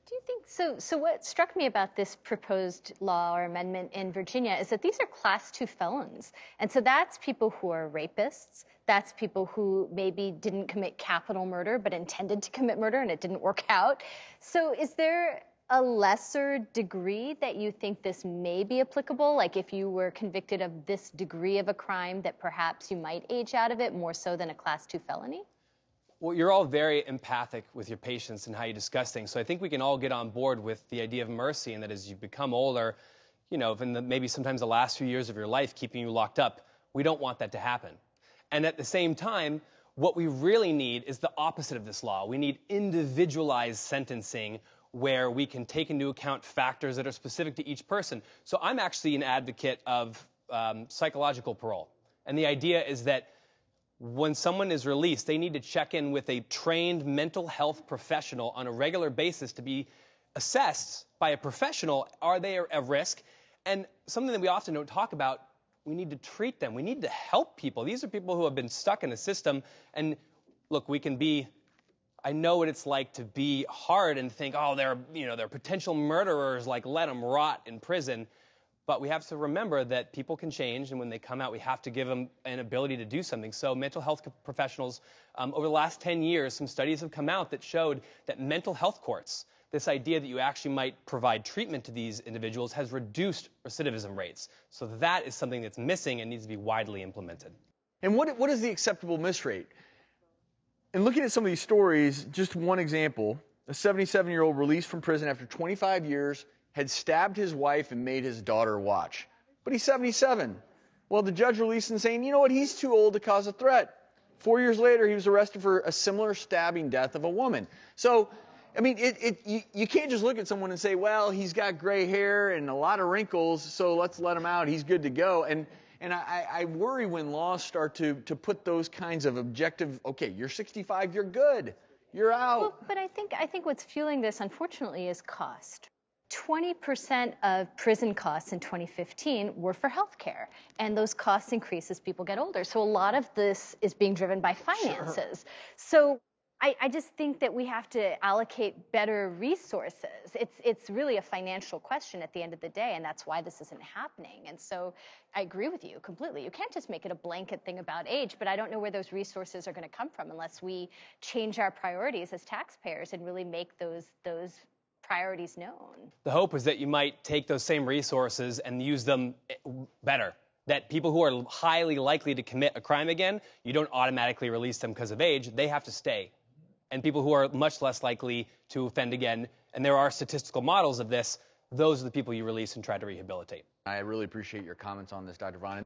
Do you think so? So what struck me about this proposed law or amendment in Virginia is that these are class 2 felons. And so that's people who are rapists. That's people who maybe didn't commit capital murder, but intended to commit murder and it didn't work out. So is there a lesser degree that you think this may be applicable? Like if you were convicted of this degree of a crime that perhaps you might age out of it more so than a class 2 felony? Well, you're all very empathic with your patients and how you discuss things. So I think we can all get on board with the idea of mercy, and that as you become older, you know, maybe sometimes the last few years of your life keeping you locked up, we don't want that to happen. And at the same time, what we really need is the opposite of this law. We need individualized sentencing where we can take into account factors that are specific to each person. So I'm actually an advocate of psychological parole. And the idea is that when someone is released, they need to check in with a trained mental health professional on a regular basis to be assessed by a professional. Are they at risk? And something that we often don't talk about, we need to treat them. We need to help people. These are people who have been stuck in a system. And look, we can be, I know what it's like to be hard and think, oh, they're potential murderers, like let them rot in prison. But we have to remember that people can change, and when they come out, we have to give them an ability to do something. So mental health professionals, over the last 10 years, some studies have come out that showed that mental health courts, this idea that you actually might provide treatment to these individuals, has reduced recidivism rates. So that is something that's missing and needs to be widely implemented. And what is the acceptable miss rate? And looking at some of these stories, just one example, a 77-year-old released from prison after 25 years, had stabbed his wife and made his daughter watch. But he's 77. Well, the judge released him saying, you know what, he's too old to cause a threat. 4 years later, he was arrested for a similar stabbing death of a woman. So, I mean, you can't just look at someone and say, well, he's got gray hair and a lot of wrinkles, so let's let him out, he's good to go. And I worry when laws start to put those kinds of objective, okay, you're 65, you're good, you're out. Well, but I think what's fueling this, unfortunately, is cost. 20% of prison costs in 2015 were for health care, and those costs increase as people get older. So a lot of this is being driven by finances. Sure. So I just think that we have to allocate better resources. It's really a financial question at the end of the day, and that's why this isn't happening. And so I agree with you completely. You can't just make it a blanket thing about age, but I don't know where those resources are going to come from unless we change our priorities as taxpayers and really make those priorities known. The hope is that you might take those same resources and use them better. That people who are highly likely to commit a crime again, you don't automatically release them because of age. They have to stay. And people who are much less likely to offend again, and there are statistical models of this, those are the people you release and try to rehabilitate. I really appreciate your comments on this, Dr. Vaughn.